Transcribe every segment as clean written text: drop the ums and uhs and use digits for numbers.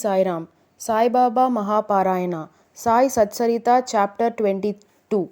Sai Ram. Sai Baba Mahaparayana. Sai Satcharitra Chapter 22.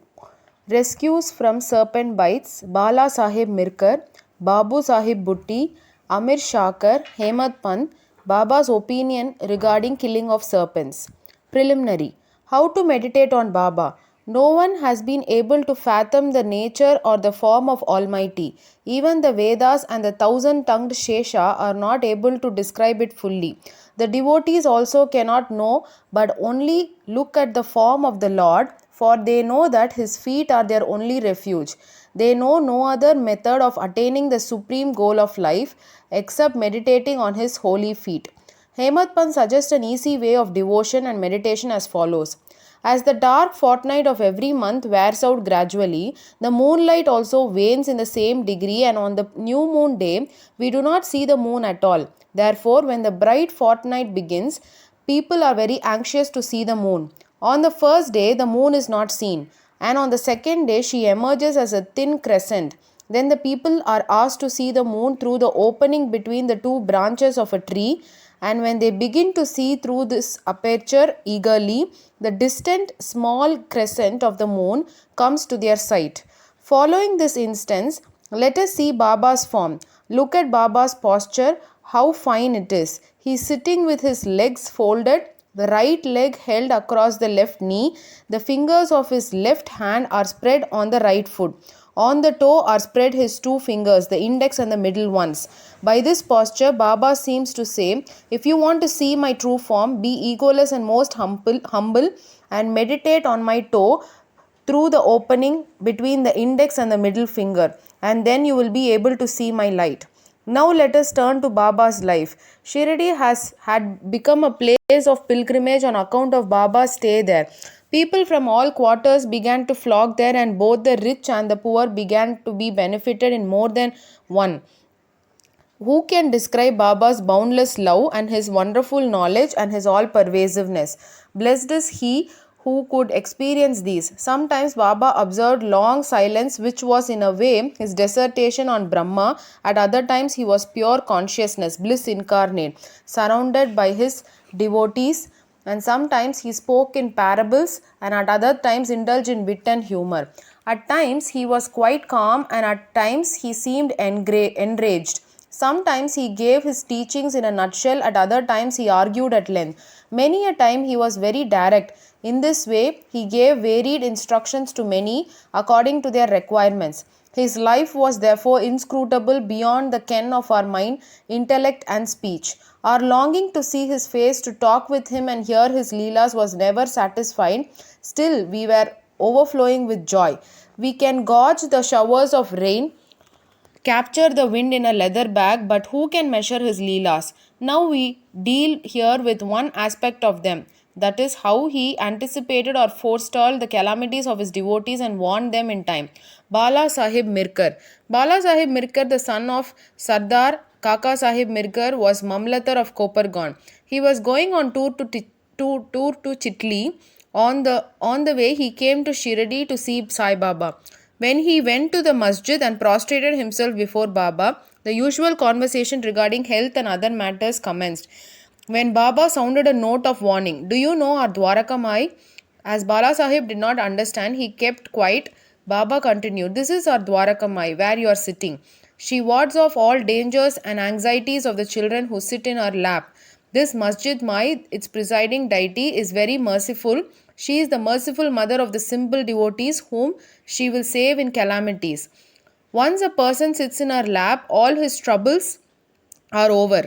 Rescues from Serpent Bites. Bala Sahib Mirkar. Babu Sahib Bhutti. Amir Shakar. Hemad Pant. Baba's opinion regarding killing of serpents. Preliminary. How to meditate on Baba. No one has been able to fathom the nature or the form of Almighty. Even the Vedas and the thousand-tongued Shesha are not able to describe it fully. The devotees also cannot know but only look at the form of the Lord, for they know that his feet are their only refuge. They know no other method of attaining the supreme goal of life except meditating on his holy feet. Hemad Pant suggests an easy way of devotion and meditation as follows. As the dark fortnight of every month wears out gradually, the moonlight also wanes in the same degree, and on the new moon day, we do not see the moon at all. Therefore, when the bright fortnight begins, people are very anxious to see the moon. On the first day, the moon is not seen, and on the second day, she emerges as a thin crescent. Then the people are asked to see the moon through the opening between the two branches of a tree, and when they begin to see through this aperture eagerly, the distant small crescent of the moon comes to their sight. Following this instance, let us see Baba's form. Look at Baba's posture, how fine it is. He is sitting with his legs folded, the right leg held across the left knee. The fingers of his left hand are spread on the right foot. On the toe are spread his two fingers, the index and the middle ones. By this posture, Baba seems to say, if you want to see my true form, be egoless and most humble and meditate on my toe through the opening between the index and the middle finger, and then you will be able to see my light. Now let us turn to Baba's life. Shirdi had become a place of pilgrimage on account of Baba's stay there. People from all quarters began to flock there, and both the rich and the poor began to be benefited in more than one. Who can describe Baba's boundless love and his wonderful knowledge and his all-pervasiveness? Blessed is he who could experience these. Sometimes Baba observed long silence, which was in a way his dissertation on Brahma. At other times he was pure consciousness, bliss incarnate, surrounded by his devotees. And sometimes he spoke in parables, and at other times indulged in wit and humor. At times he was quite calm, and at times he seemed enraged. Sometimes he gave his teachings in a nutshell, at other times he argued at length. Many a time he was very direct. In this way, he gave varied instructions to many according to their requirements. His life was therefore inscrutable beyond the ken of our mind, intellect and speech. Our longing to see his face, to talk with him and hear his leelas was never satisfied. Still, we were overflowing with joy. We can gauge the showers of rain, capture the wind in a leather bag, but who can measure his leelas? Now we deal here with one aspect of them. That is how he anticipated or forestalled the calamities of his devotees and warned them in time. Bala Sahib Mirkar. Bala Sahib Mirkar, the son of Sardar Kaka Sahib Mirkar, was Mamlatar of Kopargaon. He was going on tour to Chitli. On the way, he came to Shirdi to see Sai Baba. When he went to the masjid and prostrated himself before Baba, the usual conversation regarding health and other matters commenced. When Baba sounded a note of warning, "Do you know our Dwaraka Mai?" As Bala Sahib did not understand, he kept quiet. Baba continued, "This is our Dwaraka Mai, where you are sitting. She wards off all dangers and anxieties of the children who sit in her lap. This Masjid Mai, its presiding deity, is very merciful. She is the merciful mother of the simple devotees whom she will save in calamities. Once a person sits in her lap, all his troubles are over.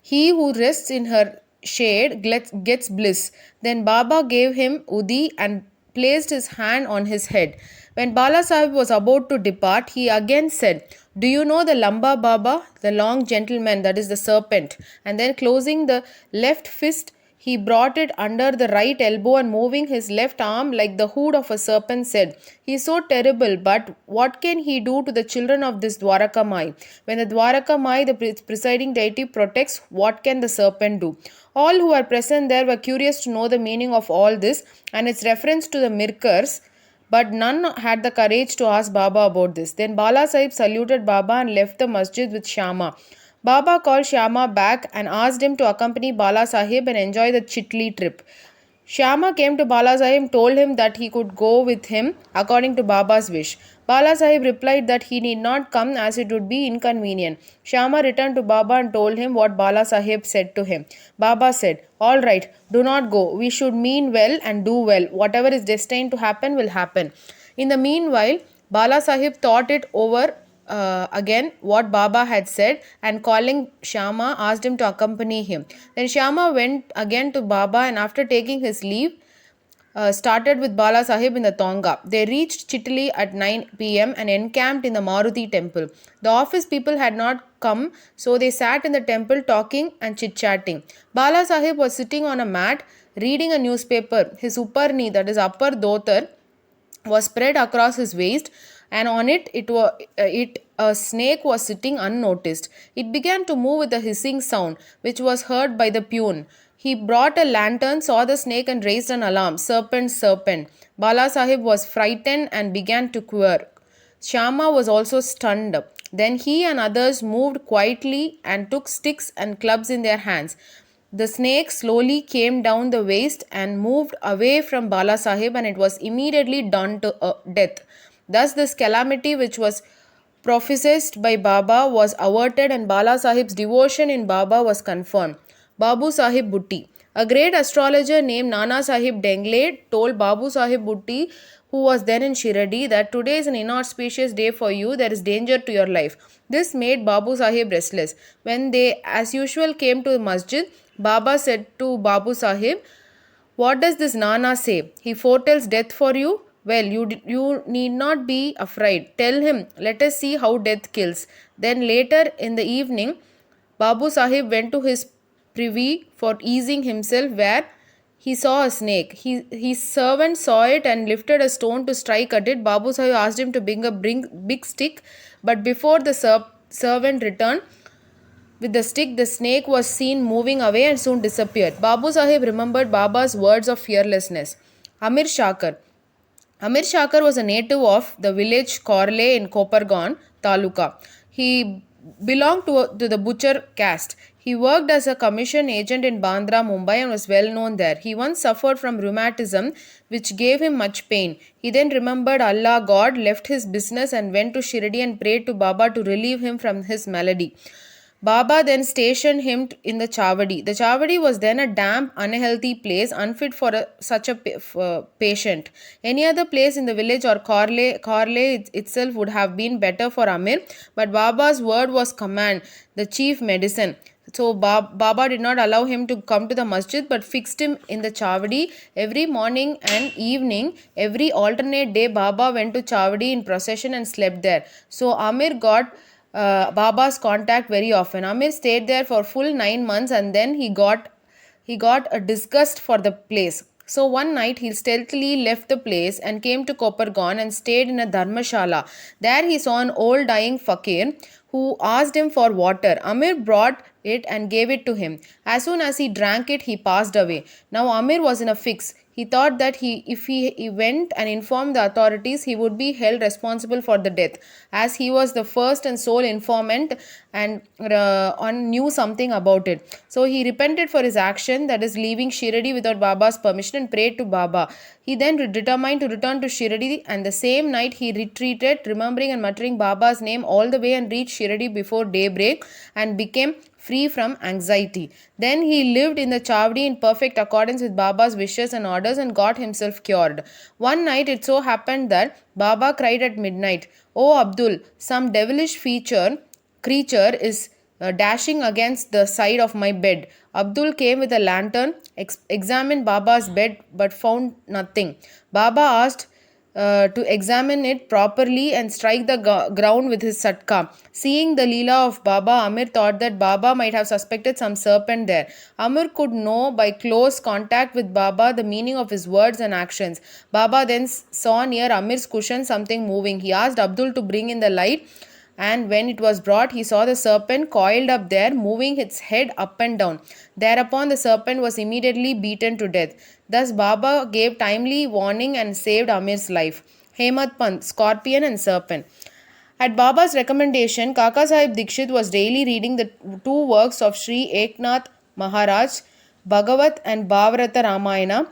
He who rests in her shade gets bliss." Then Baba gave him Udi and placed his hand on his head. When Bala Sahib was about to depart, he again said, "Do you know the Lamba Baba, the long gentleman, that is the serpent?" And then closing the left fist, he brought it under the right elbow and moving his left arm like the hood of a serpent said, "He is so terrible, but what can he do to the children of this Dwaraka Mai? When the Dwaraka Mai, the presiding deity, protects, what can the serpent do?" All who were present there were curious to know the meaning of all this and its reference to the Mirkars, but none had the courage to ask Baba about this. Then Bala Sahib saluted Baba and left the masjid with Shama. Baba called Shyama back and asked him to accompany Bala Sahib and enjoy the Chitli trip. Shyama came to Bala Sahib, told him that he could go with him according to Baba's wish. Bala Sahib replied that he need not come as it would be inconvenient. Shyama returned to Baba and told him what Bala Sahib said to him. Baba said, "All right, do not go. We should mean well and do well. Whatever is destined to happen will happen." In the meanwhile, Bala Sahib thought it over again what Baba had said, and calling Shyama asked him to accompany him. Then Shyama went again to Baba and after taking his leave started with Bala Sahib in the Tonga. They reached Chitli at 9 p.m. and encamped in the Maruti temple. The office people had not come, so they sat in the temple talking and chit-chatting. Bala Sahib was sitting on a mat reading a newspaper. His upparni, that is upper dhotar, was spread across his waist, and on it a snake was sitting unnoticed. It began to move with a hissing sound, which was heard by the peon. He brought a lantern, saw the snake, and raised an alarm. Serpent, serpent. Bala Sahib was frightened and began to quiver. Shyama was also stunned. Then he and others moved quietly and took sticks and clubs in their hands. The snake slowly came down the waist and moved away from Bala Sahib, and it was immediately done to death. Thus, this calamity, which was prophesied by Baba, was averted, and Bala Sahib's devotion in Baba was confirmed. Babu Sahib Bhutti. A great astrologer named Nana Sahib Dengle told Babu Sahib Bhutti, who was then in Shiradi, that today is an inauspicious day for you, there is danger to your life. This made Babu Sahib restless. When they, as usual, came to the masjid, Baba said to Babu Sahib, "What does this Nana say? He foretells death for you? Well, you need not be afraid. Tell him, let us see how death kills." Then later in the evening, Babu Sahib went to his privy for easing himself, where he saw a snake. His servant saw it and lifted a stone to strike at it. Babu Sahib asked him to bring a big stick, but before the servant returned with the stick, the snake was seen moving away and soon disappeared. Babu Sahib remembered Baba's words of fearlessness. Amir Shakar. Amir Shakar was a native of the village Korle in Kopargaon Taluka. He belonged to the butcher caste. He worked as a commission agent in Bandra, Mumbai, and was well known there. He once suffered from rheumatism, which gave him much pain. He then remembered Allah God, left his business, and went to Shirdi and prayed to Baba to relieve him from his malady. Baba then stationed him in the Chavadi. The Chavadi was then a damp, unhealthy place, unfit for such a patient. Any other place in the village or Korle itself would have been better for Amir, but Baba's word was command, the chief medicine. So Baba did not allow him to come to the masjid, but fixed him in the Chavadi. Every morning and evening, every alternate day, Baba went to Chavadi in procession and slept there. So Amir got Baba's contact very often. Amir stayed there for full 9 months, and then he got a disgust for the place. So one night he stealthily left the place and came to Kopargaon and stayed in a dharmashala. There he saw an old dying fakir who asked him for water. Amir brought it and gave it to him. As soon as he drank it, he passed away. Now Amir was in a fix. He thought that if he went and informed the authorities, he would be held responsible for the death, as he was the first and sole informant and knew something about it. So he repented for his action, that is leaving Shiradi without Baba's permission, and prayed to Baba. He then determined to return to Shiradi, and the same night he retreated, remembering and muttering Baba's name all the way, and reached Shiradi before daybreak and became free from anxiety. Then he lived in the Chavdi in perfect accordance with Baba's wishes and orders and got himself cured. One night it so happened that Baba cried at midnight, "Oh Abdul, some devilish creature is dashing against the side of my bed." Abdul came with a lantern, examined Baba's bed but found nothing. Baba asked to examine it properly and strike the ground with his satka. Seeing the leela of Baba, Amir thought that Baba might have suspected some serpent there. Amir could know by close contact with Baba the meaning of his words and actions. Baba then saw near Amir's cushion something moving. He asked Abdul to bring in the light, and when it was brought, he saw the serpent coiled up there, moving its head up and down. Thereupon the serpent was immediately beaten to death. Thus Baba gave timely warning and saved Amir's life. Hemad Pant, Scorpion and Serpent. At Baba's recommendation, Kaka Sahib Dikshit was daily reading the two works of Sri Eknath Maharaj, Bhagavat and Bhavarata Ramayana,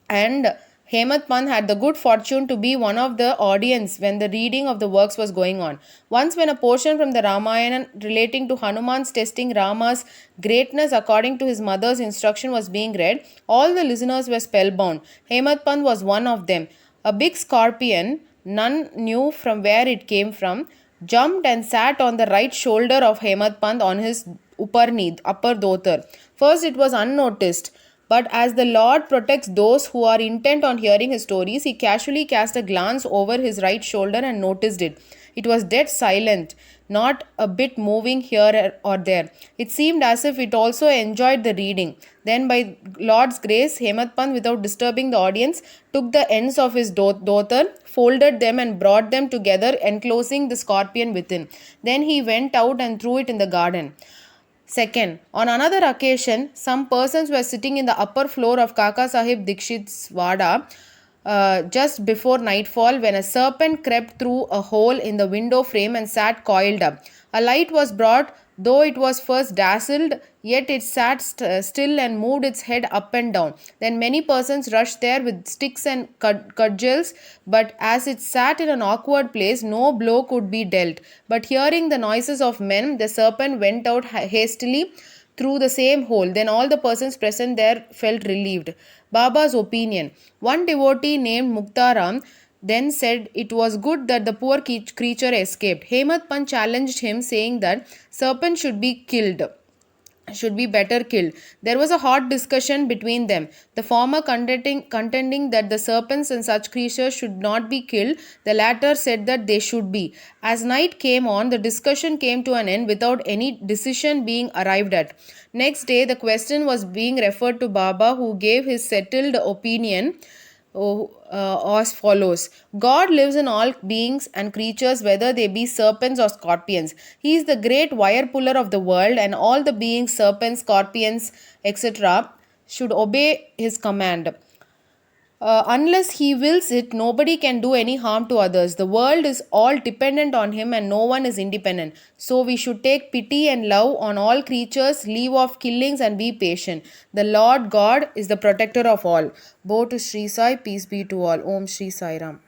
and Hemant Pant had the good fortune to be one of the audience when the reading of the works was going on. Once, when a portion from the Ramayana relating to Hanuman's testing Rama's greatness according to his mother's instruction was being read, all the listeners were spellbound. Hemant Pant was one of them. A big scorpion, none knew from where it came from, jumped and sat on the right shoulder of Hemant Pant on his upper dhotar. First, it was unnoticed. But as the Lord protects those who are intent on hearing his stories, he casually cast a glance over his right shoulder and noticed it. It was dead silent, not a bit moving here or there. It seemed as if it also enjoyed the reading. Then, by Lord's grace, Hemant Pant, without disturbing the audience, took the ends of his dhotar, folded them and brought them together, enclosing the scorpion within. Then he went out and threw it in the garden. Second, on another occasion, some persons were sitting in the upper floor of Kaka Sahib Dikshit's Vada just before nightfall when a serpent crept through a hole in the window frame and sat coiled up. A light was brought, though it was first dazzled, yet it sat still and moved its head up and down. Then many persons rushed there with sticks and cudgels, but as it sat in an awkward place, no blow could be dealt. But hearing the noises of men, the serpent went out hastily through the same hole. Then all the persons present there felt relieved. Baba's opinion. One devotee named Muktaram then said it was good that the poor creature escaped. Hemant Pant challenged him, saying that serpent should be better killed. There was a hot discussion between them, the former contending that the serpents and such creatures should not be killed, the latter said that they should be. As night came on, the discussion came to an end without any decision being arrived at. Next day, the question was being referred to Baba, who gave his settled opinion as follows. God lives in all beings and creatures, whether they be serpents or scorpions. He is the great wire puller of the world, and all the beings, serpents, scorpions, etc., should obey his command. Unless he wills it, nobody can do any harm to others. The world is all dependent on him and no one is independent. So we should take pity and love on all creatures, leave off killings and be patient. The Lord God is the protector of all. Bow to Sri Sai, peace be to all. Om Sri Sai Ram.